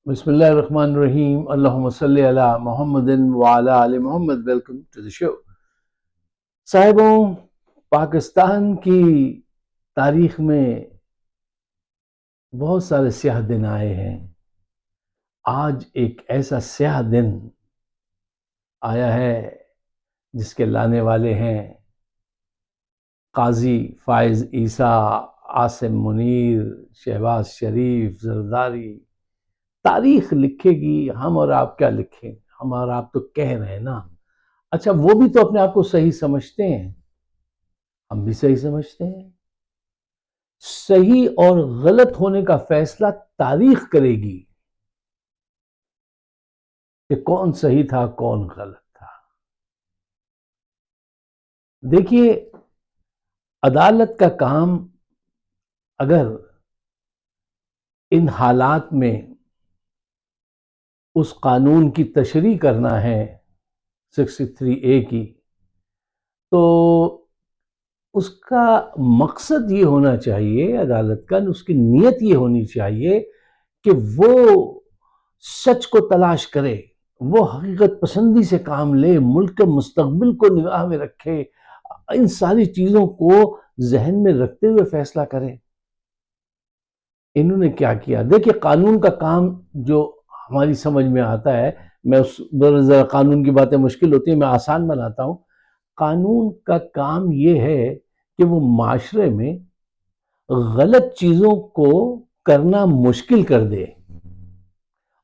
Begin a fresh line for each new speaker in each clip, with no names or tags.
بسم اللہ الرحمن الرحیم، اللہم صلی علی محمد وعلی آل محمد۔ ویلکم ٹو دی شو۔ صاحبوں، پاکستان کی تاریخ میں بہت سارے سیاہ دن آئے ہیں۔ آج ایک ایسا سیاہ دن آیا ہے جس کے لانے والے ہیں قاضی فائز عیسیٰ، عاصم منیر، شہباز شریف، زرداری۔ تاریخ لکھے گی، ہم اور آپ کیا لکھیں؟ ہم اور آپ تو کہہ رہے ہیں نا۔ اچھا، وہ بھی تو اپنے آپ کو صحیح سمجھتے ہیں، ہم بھی صحیح سمجھتے ہیں۔ صحیح اور غلط ہونے کا فیصلہ تاریخ کرے گی کہ کون صحیح تھا کون غلط تھا۔ دیکھیے، عدالت کا کام اگر ان حالات میں اس قانون کی تشریح کرنا ہے 63A کی، تو اس کا مقصد یہ ہونا چاہیے، عدالت کا اس کی نیت یہ ہونی چاہیے کہ وہ سچ کو تلاش کرے، وہ حقیقت پسندی سے کام لے، ملک کے مستقبل کو نگاہ میں رکھے، ان ساری چیزوں کو ذہن میں رکھتے ہوئے فیصلہ کرے۔ انہوں نے کیا کیا؟ دیکھیں، قانون کا کام جو ہماری سمجھ میں آتا ہے، میں ذرا قانون کی باتیں مشکل ہوتی ہیں، میں آسان بناتا ہوں۔ قانون کا کام یہ ہے کہ وہ معاشرے میں غلط چیزوں کو کرنا مشکل کر دے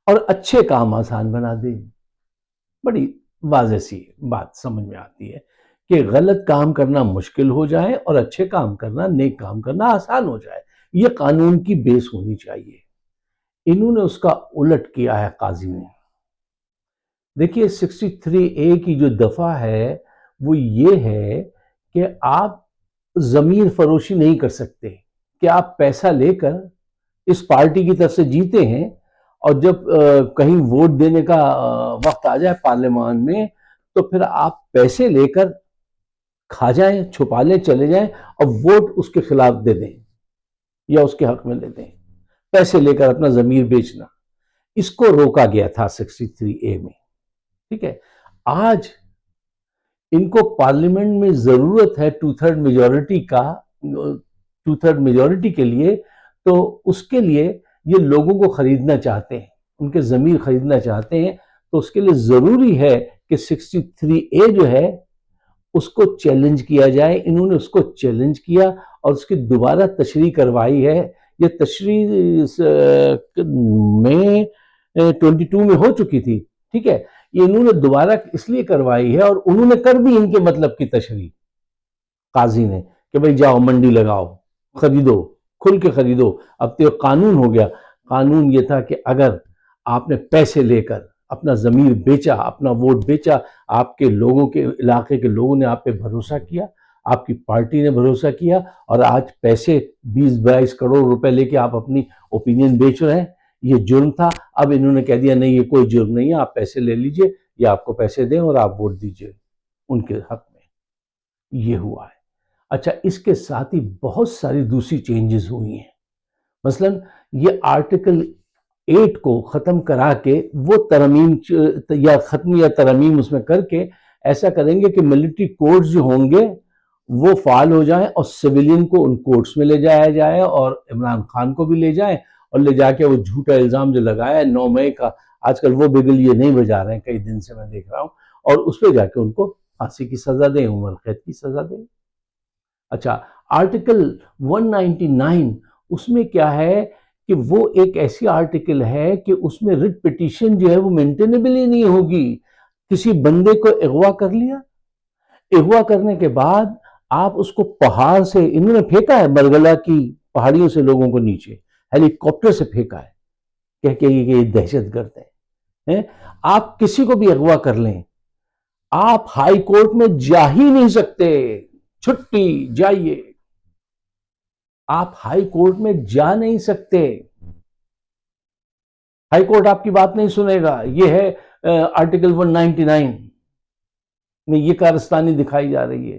اور اچھے کام آسان بنا دے۔ بڑی واضح سی بات سمجھ میں آتی ہے کہ غلط کام کرنا مشکل ہو جائے اور اچھے کام کرنا، نیک کام کرنا آسان ہو جائے۔ یہ قانون کی بیس ہونی چاہیے۔ انہوں نے اس کا الٹ کیا ہے قاضی نے۔ دیکھیے، 63A کی جو دفعہ ہے وہ یہ ہے کہ آپ ضمیر فروشی نہیں کر سکتے کہ آپ پیسہ لے کر اس پارٹی کی طرف سے جیتے ہیں اور جب کہیں ووٹ دینے کا وقت آ جائے پارلیمان میں تو پھر آپ پیسے لے کر کھا جائیں، چھپا لیں، چلے جائیں اور ووٹ اس کے خلاف دے دیں یا اس کے حق میں دے دیں۔ پیسے لے کر اپنا ضمیر بیچنا، اس کو روکا گیا تھا 63A میں۔ ٹھیک ہے، آج ان کو پارلیمنٹ میں ضرورت ہے 2/3 میجورٹی کا، 2/3 میجورٹی کے لیے، تو اس کے لیے یہ لوگوں کو خریدنا چاہتے ہیں، ان کے ضمیر خریدنا چاہتے ہیں، تو اس کے لیے ضروری ہے کہ 63A جو ہے اس کو چیلنج کیا جائے۔ انہوں نے اس کو چیلنج کیا اور اس کی دوبارہ تشریح کروائی ہے۔ یہ تشریح میں 22 میں ہو چکی تھی، ٹھیک ہے، یہ انہوں نے دوبارہ اس لیے کروائی ہے اور انہوں نے کر دی ان کے مطلب کی تشریح قاضی نے کہ بھئی جاؤ منڈی لگاؤ، خریدو، کھل کے خریدو۔ اب تو قانون ہو گیا۔ قانون یہ تھا کہ اگر آپ نے پیسے لے کر اپنا ضمیر بیچا، اپنا ووٹ بیچا، آپ کے لوگوں کے علاقے کے لوگوں نے آپ پہ بھروسہ کیا، آپ کی پارٹی نے بھروسہ کیا، اور آج پیسے 20-22 کروڑ روپے لے کے آپ اپنی اوپینین بیچ رہے ہیں، یہ جرم تھا۔ اب انہوں نے کہہ دیا نہیں، یہ کوئی جرم نہیں ہے، آپ پیسے لے لیجئے یا آپ کو پیسے دیں اور آپ ووٹ دیجئے ان کے حق میں۔ یہ ہوا ہے۔ اچھا، اس کے ساتھ ہی بہت ساری دوسری چینجز ہوئی ہیں۔ مثلا یہ آرٹیکل 8 کو ختم کرا کے وہ ترمیم یا ختم یا ترمیم اس میں کر کے ایسا کریں گے کہ ملٹری کورٹس جو ہوں گے وہ فعال ہو جائیں اور سویلین کو ان کورٹس میں لے جایا جائے اور عمران خان کو بھی لے جائیں اور لے جا کے وہ جھوٹا الزام جو لگایا ہے 9 مئی کا، آج کل وہ بگل یہ نہیں بجا رہے ہیں، کئی دن سے میں دیکھ رہا ہوں، اور اس پہ جا کے ان کو پھانسی کی سزا دیں، عمر قید کی سزا دیں۔ اچھا، آرٹیکل 199 اس میں کیا ہے کہ وہ ایک ایسی آرٹیکل ہے کہ اس میں ریٹ پٹیشن جو ہے وہ مینٹینیبل ہی نہیں ہوگی۔ کسی بندے کو اغوا کر لیا، اغوا کرنے کے بعد آپ اس کو پہاڑ سے، انہوں نے پھینکا ہے مرگلہ کی پہاڑیوں سے لوگوں کو نیچے، ہیلی کاپٹر سے پھینکا ہے کہہ کہ یہ دہشت گرد ہے۔ آپ کسی کو بھی اغوا کر لیں، آپ ہائی کورٹ میں جا ہی نہیں سکتے، چھٹی جائیے، آپ ہائی کورٹ میں جا نہیں سکتے، ہائی کورٹ آپ کی بات نہیں سنے گا۔ یہ ہے آرٹیکل 199 میں یہ کارستانی دکھائی جا رہی ہے۔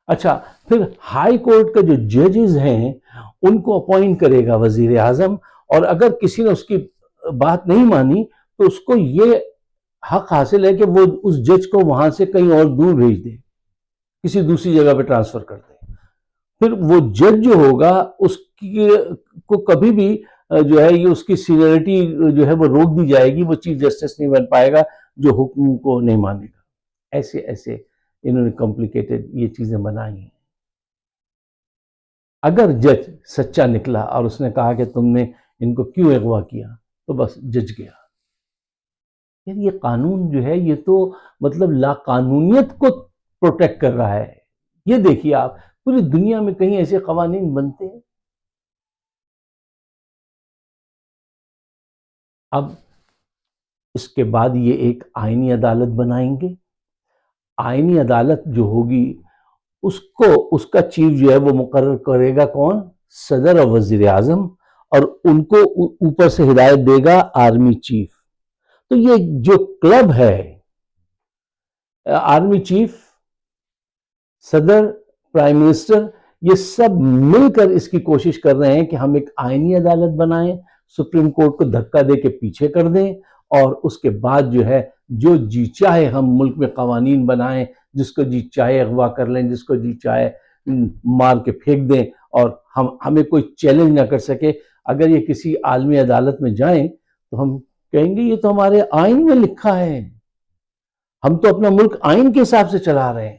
اچھا، پھر ہائی کورٹ کا جو ججز ہیں ان کو اپوائنٹ کرے گا وزیر اعظم، اور اگر کسی نے اس کی بات نہیں مانی تو اس کو یہ حق حاصل ہے کہ وہ اس جج کو وہاں سے کہیں اور دور بھیج دے، کسی دوسری جگہ پہ ٹرانسفر کر دے. پھر وہ جج جو ہوگا اس کی کو کبھی بھی جو ہے یہ اس کی سینئرٹی جو ہے وہ روک دی جائے گی، وہ چیف جسٹس نہیں بن پائے گا جو حکم کو نہیں مانے گا. ایسے ایسے انہوں نے کمپلیکیٹڈ یہ چیزیں بنائی ہیں. اگر جج سچا نکلا اور اس نے کہا کہ تم نے ان کو کیوں اغوا کیا تو بس جج گیا. یعنی یہ قانون جو ہے یہ تو مطلب لا قانونیت کو پروٹیکٹ کر رہا ہے. یہ دیکھیے آپ پوری دنیا میں کہیں ایسے قوانین بنتے ہیں؟ اب اس کے بعد یہ ایک آئینی عدالت بنائیں گے. آئینی عدالت جو ہوگی اس کا چیف جو ہے وہ مقرر کرے گا کون؟ صدر اور وزیر اعظم، اور ان کو اوپر سے ہدایت دے گا آرمی چیف. تو یہ جو کلب ہے، آرمی چیف، صدر، پرائم منسٹر، یہ سب مل کر اس کی کوشش کر رہے ہیں کہ ہم ایک آئینی عدالت بنائیں، سپریم کورٹ کو دھکا دے کے پیچھے کر دیں، اور اس کے بعد جو ہے جو جی چاہے ہم ملک میں قوانین بنائیں، جس کو جی چاہے اغوا کر لیں، جس کو جی چاہے مار کے پھینک دیں، اور ہمیں کوئی چیلنج نہ کر سکے. اگر یہ کسی عالمی عدالت میں جائیں تو ہم کہیں گے یہ تو ہمارے آئین میں لکھا ہے، ہم تو اپنا ملک آئین کے حساب سے چلا رہے ہیں.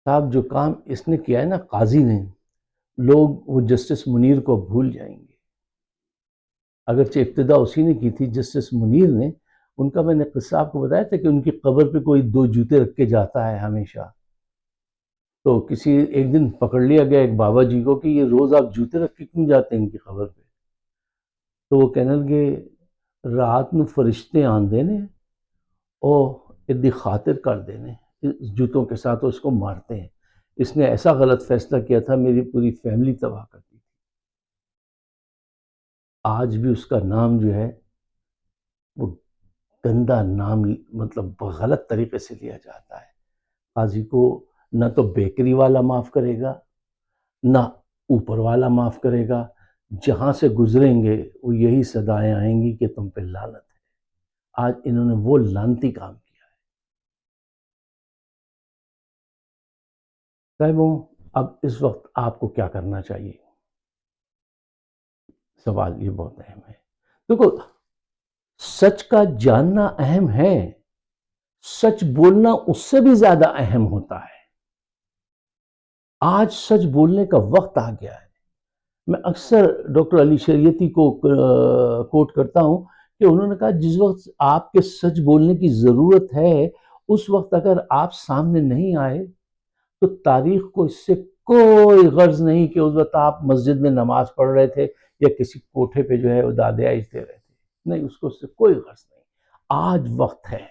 صاحب جو کام اس نے کیا ہے نا قاضی نے، لوگ وہ جسٹس منیر کو بھول جائیں گے. اگرچہ ابتدا اسی نے کی تھی جسٹس منیر نے. ان کا میں نے قصہ آپ کو بتایا تھا کہ ان کی قبر پہ کوئی 2 جوتے رکھ کے جاتا ہے ہمیشہ. تو کسی ایک دن پکڑ لیا گیا ایک بابا جی کو کہ یہ روز آپ جوتے رکھ کے کیوں جاتے ہیں ان کی قبر پہ؟ تو وہ کہنے لگے رات نو فرشتے آندے نے او ادی خاطر کر دینے جوتوں کے ساتھ اس کو مارتے ہیں. اس نے ایسا غلط فیصلہ کیا تھا، میری پوری فیملی تباہ کر دی تھی. آج بھی اس کا نام جو ہے وہ گندا نام، مطلب غلط طریقے سے لیا جاتا ہے. قاضی کو نہ تو بیکری والا معاف کرے گا، نہ اوپر والا معاف کرے گا. جہاں سے گزریں گے وہ یہی صدائیں آئیں گی کہ تم پہ لعنت ہے. آج انہوں نے وہ لعنتی کام کیا ہے. صاحبوں اب اس وقت آپ کو کیا کرنا چاہیے؟ سوال یہ بہت اہم ہے. دیکھو، سچ کا جاننا اہم ہے، سچ بولنا اس سے بھی زیادہ اہم ہوتا ہے. آج سچ بولنے کا وقت آ گیا ہے. میں اکثر ڈاکٹر علی شریعتی کو کوٹ کرتا ہوں کہ انہوں نے کہا جس وقت آپ کے سچ بولنے کی ضرورت ہے اس وقت اگر آپ سامنے نہیں آئے تو تاریخ کو اس سے کوئی غرض نہیں کہ اس وقت آپ مسجد میں نماز پڑھ رہے تھے یا کسی کوٹھے پہ جو ہے وہ دادیائی دے رہے تھے. نہیں، اس کو اس سے کوئی غرض نہیں. آج وقت ہے،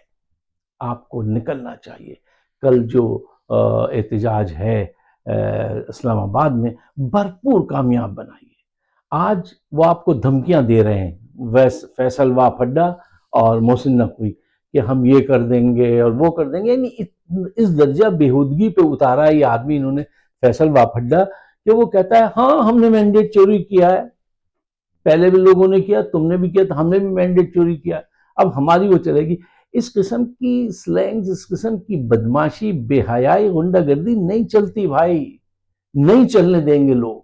آپ کو نکلنا چاہیے. کل جو احتجاج ہے اسلام آباد میں، بھرپور کامیاب بنائیے. آج وہ آپ کو دھمکیاں دے رہے ہیں فیصل واپڈا اور محسن نقوی کہ ہم یہ کر دیں گے اور وہ کر دیں گے. یعنی اس درجہ بےہودگی پہ اتارا ہے یہ آدمی انہوں نے فیصل واپڈا کہ وہ کہتا ہے ہاں ہم نے مینڈیٹ چوری کیا ہے، پہلے بھی لوگوں نے کیا، تم نے بھی کیا، تو ہم نے بھی مینڈیٹ چوری کیا، اب ہماری وہ چلے گی. اس قسم کی سلینگز، اس قسم کی بدماشی، بے حیائی، غنڈہ گردی نہیں چلتی بھائی، نہیں چلنے دیں گے لوگ.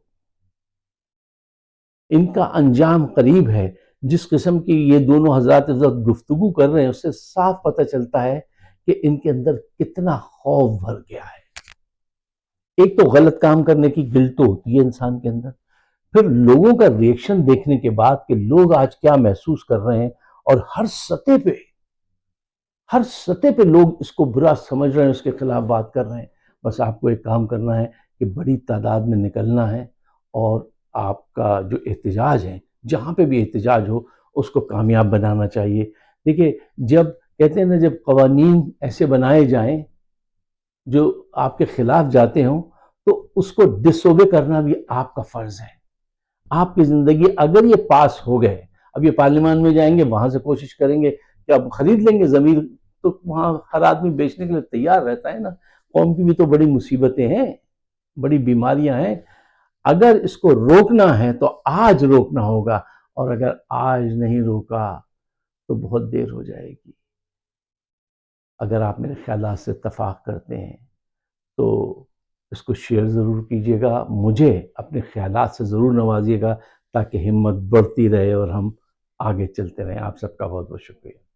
ان کا انجام قریب ہے. جس قسم کی یہ دونوں حضرات گفتگو کر رہے ہیں اس سے صاف پتہ چلتا ہے کہ ان کے اندر کتنا خوف بھر گیا ہے. ایک تو غلط کام کرنے کی گلٹ تو ہوتی ہے انسان کے اندر، پھر لوگوں کا ریئیکشن دیکھنے کے بعد کہ لوگ آج کیا محسوس کر رہے ہیں، اور ہر سطح پہ لوگ اس کو برا سمجھ رہے ہیں، اس کے خلاف بات کر رہے ہیں. بس آپ کو ایک کام کرنا ہے کہ بڑی تعداد میں نکلنا ہے اور آپ کا جو احتجاج ہے، جہاں پہ بھی احتجاج ہو اس کو کامیاب بنانا چاہیے. دیکھیے، جب کہتے ہیں نا جب قوانین ایسے بنائے جائیں جو آپ کے خلاف جاتے ہوں تو اس کو ڈس اوبے کرنا بھی آپ کا فرض ہے. آپ کی زندگی اگر یہ پاس ہو گئے، اب یہ پارلیمان میں جائیں گے، وہاں سے کوشش کریں گے کہ اب خرید لیں گے ضمیر، تو وہاں ہر آدمی بیچنے کے لیے تیار رہتا ہے نا. قوم کی بھی تو بڑی مصیبتیں ہیں، بڑی بیماریاں ہیں. اگر اس کو روکنا ہے تو آج روکنا ہوگا، اور اگر آج نہیں روکا تو بہت دیر ہو جائے گی۔ اگر آپ میرے خیالات سے اتفاق کرتے ہیں تو اس کو شیئر ضرور کیجیے گا، مجھے اپنے خیالات سے ضرور نوازیے گا تاکہ ہمت بڑھتی رہے اور ہم آگے چلتے رہیں۔ آپ سب کا بہت بہت شکریہ۔